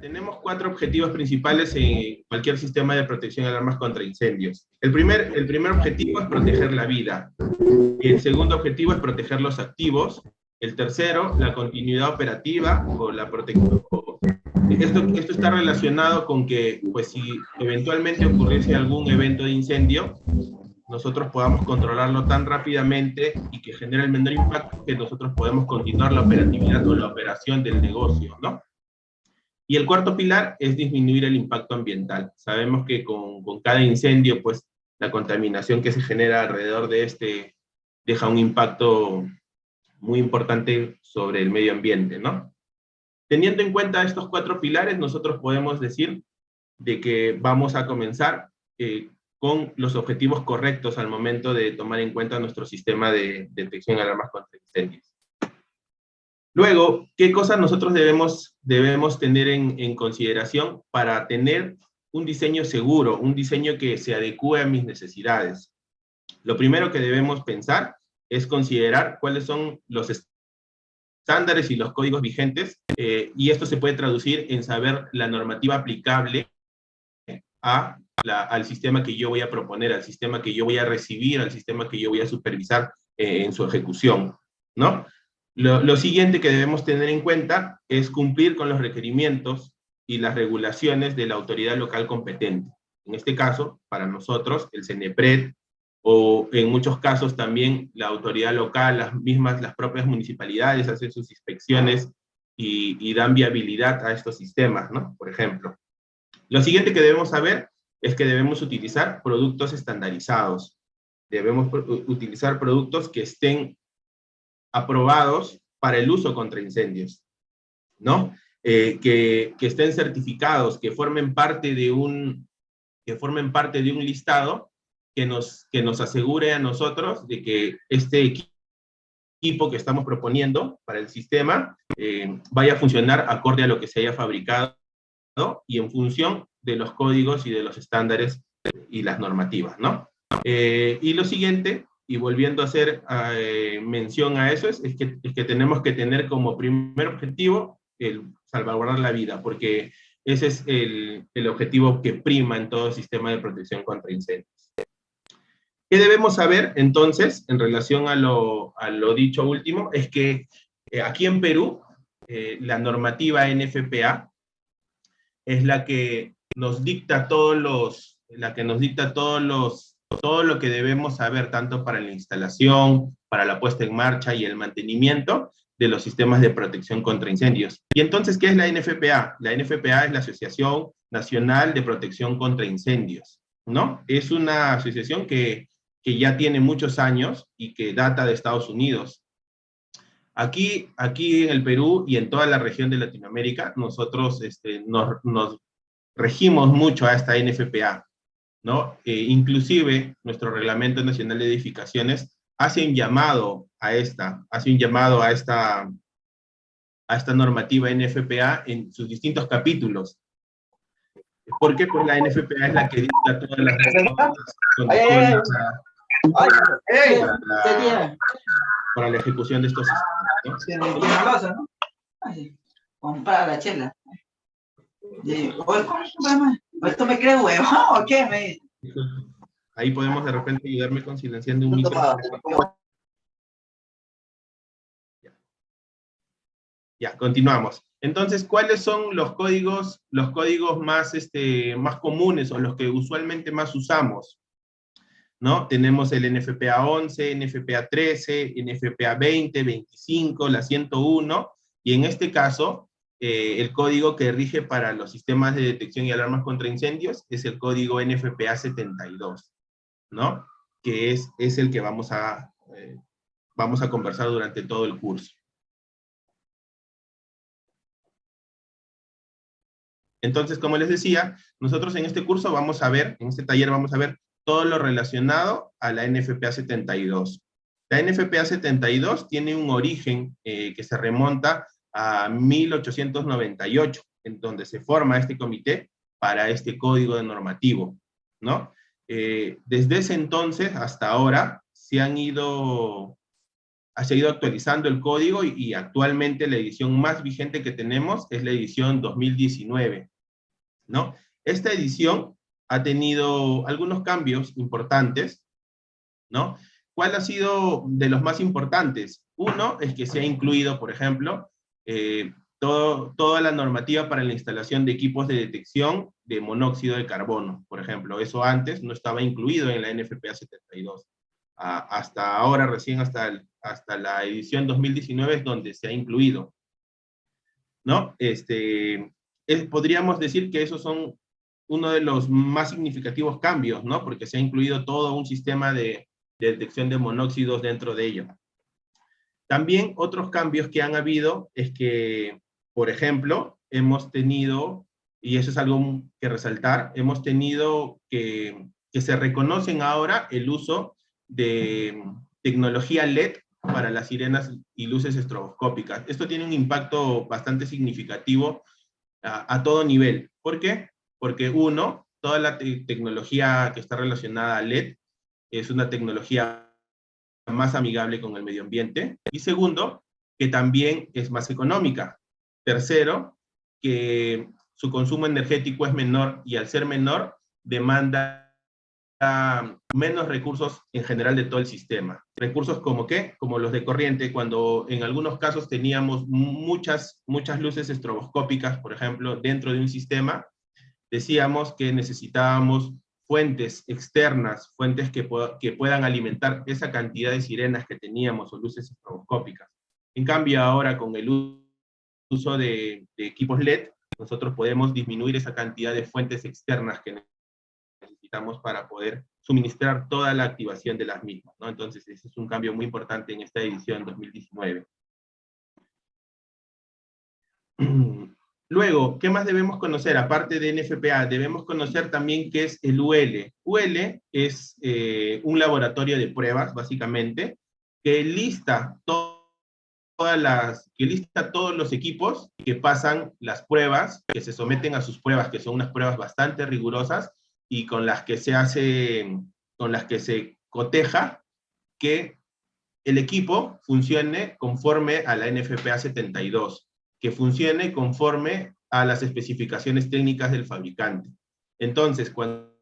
Tenemos 4 objetivos principales en cualquier sistema de protección de alarmas contra incendios. El primer objetivo es proteger la vida. El segundo objetivo es proteger los activos. El tercero, la continuidad operativa o la protección. Esto está relacionado con que, pues, si eventualmente ocurriese algún evento de incendio, nosotros podamos controlarlo tan rápidamente y que genere el menor impacto que nosotros podemos continuar la operatividad o la operación del negocio, ¿no? Y el cuarto pilar es disminuir el impacto ambiental. Sabemos que con cada incendio, pues, la contaminación que se genera alrededor de este deja un impacto muy importante sobre el medio ambiente, ¿no? Teniendo en cuenta estos 4 pilares, nosotros podemos decir de que vamos a comenzar con los objetivos correctos al momento de tomar en cuenta nuestro sistema de detección de alarmas contra incendios. Luego, ¿qué cosas nosotros debemos tener en consideración para tener un diseño seguro, un diseño que se adecue a mis necesidades? Lo primero que debemos pensar es considerar cuáles son los estándares y los códigos vigentes, y esto se puede traducir en saber la normativa aplicable al sistema que yo voy a proponer, al sistema que yo voy a recibir, al sistema que yo voy a supervisar en su ejecución, ¿no? Lo siguiente que debemos tener en cuenta es cumplir con los requerimientos y las regulaciones de la autoridad local competente. En este caso, para nosotros, el CENEPRED, o en muchos casos también la autoridad local, las propias municipalidades hacen sus inspecciones y dan viabilidad a estos sistemas, ¿no? Por ejemplo. Lo siguiente que debemos saber es que debemos utilizar productos estandarizados. Debemos utilizar productos que estén aprobados para el uso contra incendios, ¿no? Que estén certificados, que formen parte de un listado que nos asegure a nosotros de que este equipo que estamos proponiendo para el sistema vaya a funcionar acorde a lo que se haya fabricado, ¿no? Y en función de los códigos y de los estándares y las normativas, ¿no? Y lo siguiente, y volviendo a hacer mención a eso, es que tenemos que tener como primer objetivo el salvaguardar la vida, porque ese es el objetivo que prima en todo sistema de protección contra incendios. ¿Qué debemos saber, entonces, en relación a lo dicho último? Es que aquí en Perú, la normativa NFPA es la que nos dicta todo lo que debemos saber, tanto para la instalación, para la puesta en marcha y el mantenimiento de los sistemas de protección contra incendios. Y entonces, ¿qué es la NFPA? La NFPA es la Asociación Nacional de Protección contra Incendios, ¿no? Es una asociación que ya tiene muchos años y que data de Estados Unidos. Aquí en el Perú y en toda la región de Latinoamérica, nosotros nos regimos mucho a esta NFPA, ¿no? Inclusive, nuestro Reglamento Nacional de Edificaciones hace un llamado a esta normativa NFPA en sus distintos capítulos. Porque pues la NFPA es la que dicta todas las condiciones para la ejecución de estos sistemas, ¿no? Comprar la chela. ¿Esto me cree huevón o qué? Ahí podemos de repente ayudarme con silenciando un micrófono. Ya, continuamos. Entonces, ¿cuáles son los códigos más comunes o los que usualmente más usamos? ¿No? Tenemos el NFPA 11, NFPA 13, NFPA 20, 25, la 101, y en este caso, el código que rige para los sistemas de detección y alarmas contra incendios es el código NFPA 72, ¿no? Que es el que vamos a conversar durante todo el curso. Entonces, como les decía, nosotros en este curso en este taller vamos a ver todo lo relacionado a la NFPA 72. La NFPA 72 tiene un origen que se remonta a 1898, en donde se forma este comité para este código normativo, ¿no? Desde ese entonces hasta ahora se han ido se ha ido actualizando el código y actualmente la edición más vigente que tenemos es la edición 2019, ¿no? Esta edición ha tenido algunos cambios importantes, ¿no? ¿Cuál ha sido de los más importantes? Uno es que se ha incluido, por ejemplo, toda la normativa para la instalación de equipos de detección de monóxido de carbono, por ejemplo. Eso antes no estaba incluido en la NFPA 72. Hasta ahora, recién hasta la edición 2019 es donde se ha incluido, ¿no? Podríamos decir que esos son uno de los más significativos cambios, ¿no? Porque se ha incluido todo un sistema de detección de monóxidos dentro de ello. También otros cambios que han habido es que, por ejemplo, hemos tenido, y eso es algo que resaltar, hemos tenido que se reconocen ahora el uso de tecnología LED para las sirenas y luces estroboscópicas. Esto tiene un impacto bastante significativo a todo nivel. ¿Por qué? Porque uno, toda la tecnología que está relacionada a LED es una tecnología más amigable con el medio ambiente. Y segundo, que también es más económica. Tercero, que su consumo energético es menor y al ser menor demanda menos recursos en general de todo el sistema. Recursos como ¿qué? Como los de corriente, cuando en algunos casos teníamos muchas luces estroboscópicas, por ejemplo, dentro de un sistema, decíamos que necesitábamos fuentes externas, fuentes que puedan alimentar esa cantidad de sirenas que teníamos o luces estroboscópicas. En cambio, ahora con el uso de equipos LED, nosotros podemos disminuir esa cantidad de fuentes externas que necesitamos para poder suministrar toda la activación de las mismas, ¿no? Entonces, ese es un cambio muy importante en esta edición 2019. Luego, ¿qué más debemos conocer? Aparte de NFPA, debemos conocer también qué es el UL. UL es un laboratorio de pruebas, básicamente, que lista todos los equipos que pasan las pruebas, que se someten a sus pruebas, que son unas pruebas bastante rigurosas, y con las que se coteja que el equipo funcione conforme a la NFPA 72, que funcione conforme a las especificaciones técnicas del fabricante. Entonces, cuando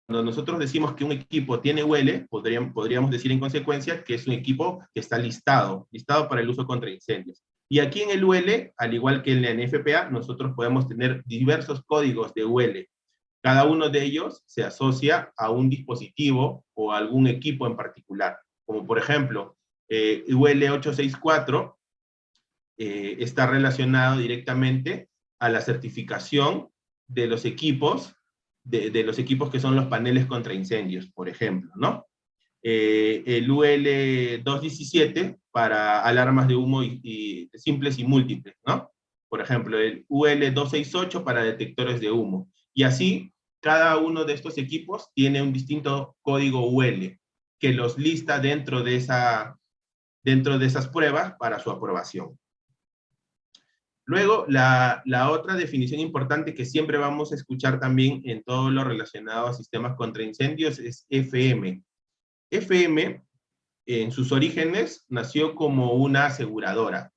nosotros decimos que un equipo tiene UL, podríamos decir en consecuencia que es un equipo que está listado para el uso contra incendios. Y aquí en el UL, al igual que en la NFPA, nosotros podemos tener diversos códigos de UL. Cada uno de ellos se asocia a un dispositivo o a algún equipo en particular. Como por ejemplo, UL 864 está relacionado directamente a la certificación de los equipos, de los equipos que son los paneles contra incendios, por ejemplo, ¿no? El UL 217 para alarmas de humo y simples y múltiples, ¿no? Por ejemplo, el UL 268 para detectores de humo. Y así, cada uno de estos equipos tiene un distinto código UL que los lista dentro de esas pruebas para su aprobación. Luego, la otra definición importante que siempre vamos a escuchar también en todo lo relacionado a sistemas contra incendios es FM. FM, en sus orígenes, nació como una aseguradora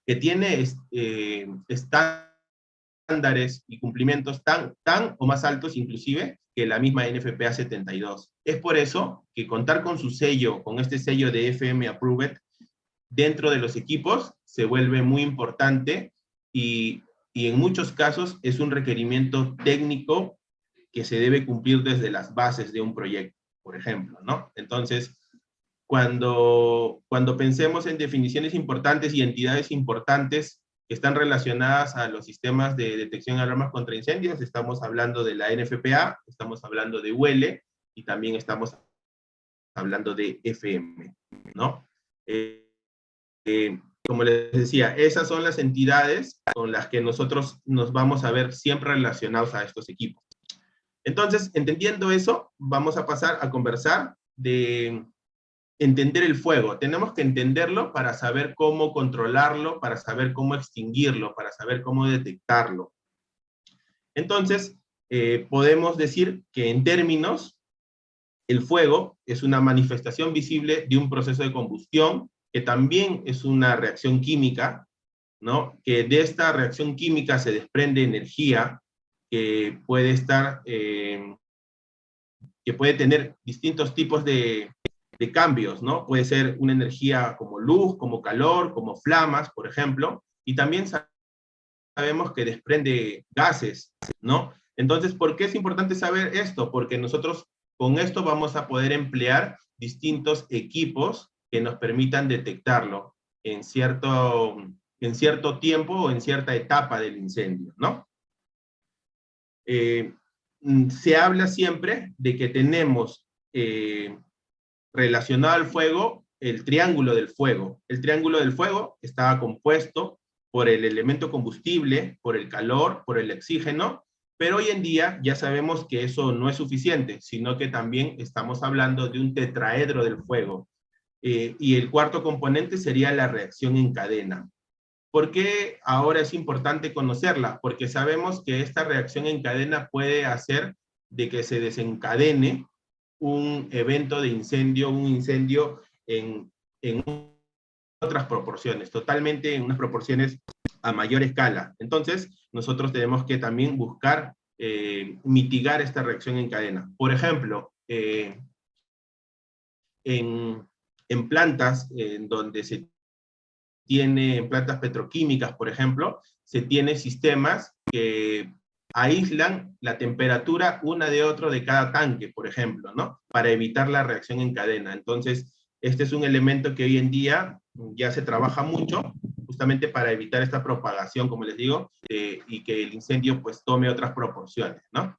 que tiene estándares y cumplimientos tan o más altos inclusive que la misma NFPA 72. Es por eso que contar con su sello, con este sello de FM Approved, dentro de los equipos se vuelve muy importante y en muchos casos es un requerimiento técnico que se debe cumplir desde las bases de un proyecto, por ejemplo, ¿no? Entonces, cuando pensemos en definiciones importantes y entidades importantes que están relacionadas a los sistemas de detección de alarmas contra incendios, estamos hablando de la NFPA, estamos hablando de UL y también estamos hablando de FM, ¿no? Como les decía, esas son las entidades con las que nosotros nos vamos a ver siempre relacionados a estos equipos. Entonces, entendiendo eso, vamos a pasar a conversar de entender el fuego. Tenemos que entenderlo para saber cómo controlarlo, para saber cómo extinguirlo, para saber cómo detectarlo. Entonces, podemos decir que en términos, el fuego es una manifestación visible de un proceso de combustión que también es una reacción química, ¿no? Que de esta reacción química se desprende energía que puede estar, que puede tener distintos tipos de cambios, ¿no? Puede ser una energía como luz, como calor, como flamas, por ejemplo, y también sabemos que desprende gases, ¿no? Entonces, ¿por qué es importante saber esto? Porque nosotros con esto vamos a poder emplear distintos equipos que nos permitan detectarlo en cierto tiempo o en cierta etapa del incendio, ¿no? Se habla siempre de que tenemos relacionado al fuego el triángulo del fuego. El triángulo del fuego está compuesto por el elemento combustible, por el calor, por el oxígeno, pero hoy en día ya sabemos que eso no es suficiente, sino que también estamos hablando de un tetraedro del fuego. Y el cuarto componente sería la reacción en cadena. ¿Por qué ahora es importante conocerla? Porque sabemos que esta reacción en cadena puede hacer de que se desencadene un evento de incendio, un incendio en otras proporciones, totalmente en unas proporciones a mayor escala. Entonces, nosotros tenemos que también buscar mitigar esta reacción en cadena. Por ejemplo, en plantas en donde se tiene, en plantas petroquímicas, por ejemplo, se tiene sistemas que aíslan la temperatura una de otro de cada tanque, por ejemplo, ¿no? Para evitar la reacción en cadena. Entonces, este es un elemento que hoy en día ya se trabaja mucho, justamente para evitar esta propagación, como les digo, y que el incendio pues tome otras proporciones, ¿no?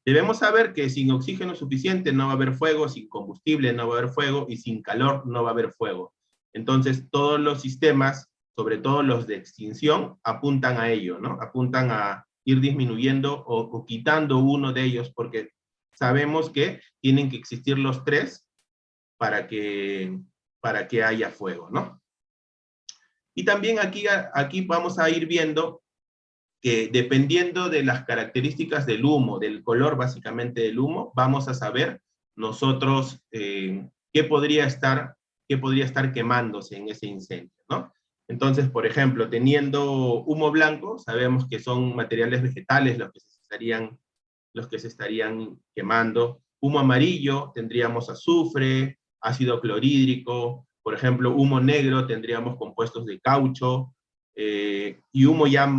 Debemos saber que sin oxígeno suficiente no va a haber fuego, sin combustible no va a haber fuego y sin calor no va a haber fuego. Entonces, todos los sistemas, sobre todo los de extinción, apuntan a ello, ¿no? Apuntan a ir disminuyendo o quitando uno de ellos, porque sabemos que tienen que existir los tres para que haya fuego, ¿no? Y también aquí vamos a ir viendo que dependiendo de las características del humo, del color básicamente del humo, vamos a saber nosotros qué podría estar quemándose en ese incendio, ¿no? Entonces, por ejemplo, teniendo humo blanco, sabemos que son materiales vegetales los que se estarían quemando. Humo amarillo, tendríamos azufre, ácido clorhídrico. Por ejemplo, humo negro, tendríamos compuestos de caucho. Y humo ya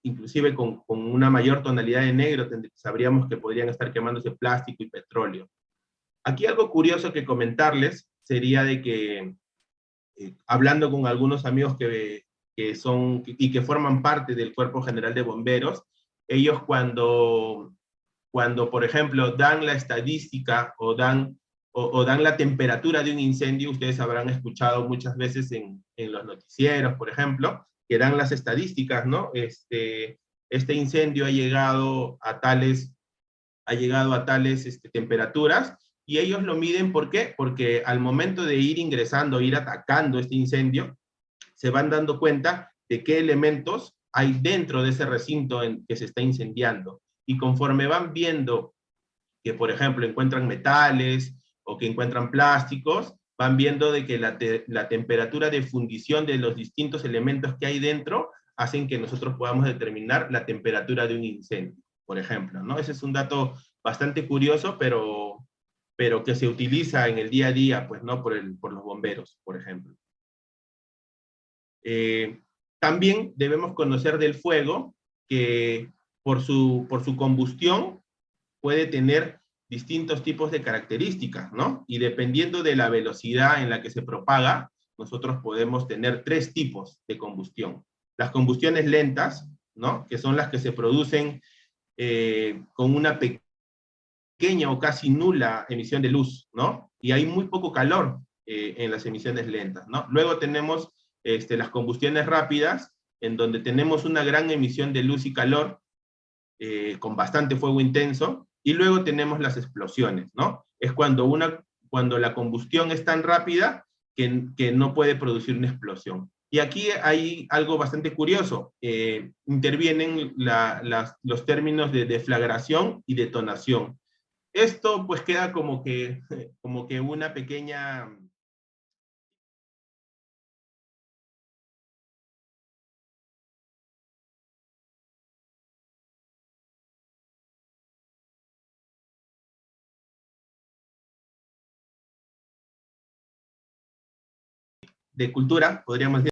inclusive con una mayor tonalidad de negro, sabríamos que podrían estar quemándose plástico y petróleo. Aquí algo curioso que comentarles sería de que, hablando con algunos amigos que son y que forman parte del Cuerpo General de Bomberos, ellos cuando por ejemplo, dan la estadística o dan la temperatura de un incendio, ustedes habrán escuchado muchas veces en los noticieros, por ejemplo, que dan las estadísticas, ¿no? Este incendio ha llegado a tales temperaturas, y ellos lo miden, ¿por qué? Porque al momento de ir ingresando, ir atacando este incendio, se van dando cuenta de qué elementos hay dentro de ese recinto en que se está incendiando. Y conforme van viendo que, por ejemplo, encuentran metales o que encuentran plásticos, van viendo de que la temperatura de fundición de los distintos elementos que hay dentro hacen que nosotros podamos determinar la temperatura de un incendio, por ejemplo, ¿no? Ese es un dato bastante curioso, pero que se utiliza en el día a día, pues, ¿no? Por los bomberos, por ejemplo. También debemos conocer del fuego que por su combustión puede tener distintos tipos de características, ¿no? Y dependiendo de la velocidad en la que se propaga, nosotros podemos tener tres tipos de combustión. Las combustiones lentas, ¿no? Que son las que se producen con una pequeña o casi nula emisión de luz, ¿no? Y hay muy poco calor en las emisiones lentas, ¿no? Luego tenemos las combustiones rápidas, en donde tenemos una gran emisión de luz y calor, con bastante fuego intenso, y luego tenemos las explosiones, ¿no? Es cuando la combustión es tan rápida que no puede producir una explosión. Y aquí hay algo bastante curioso. Intervienen los términos de deflagración y detonación. Esto pues queda como que una pequeña de cultura, podríamos decir,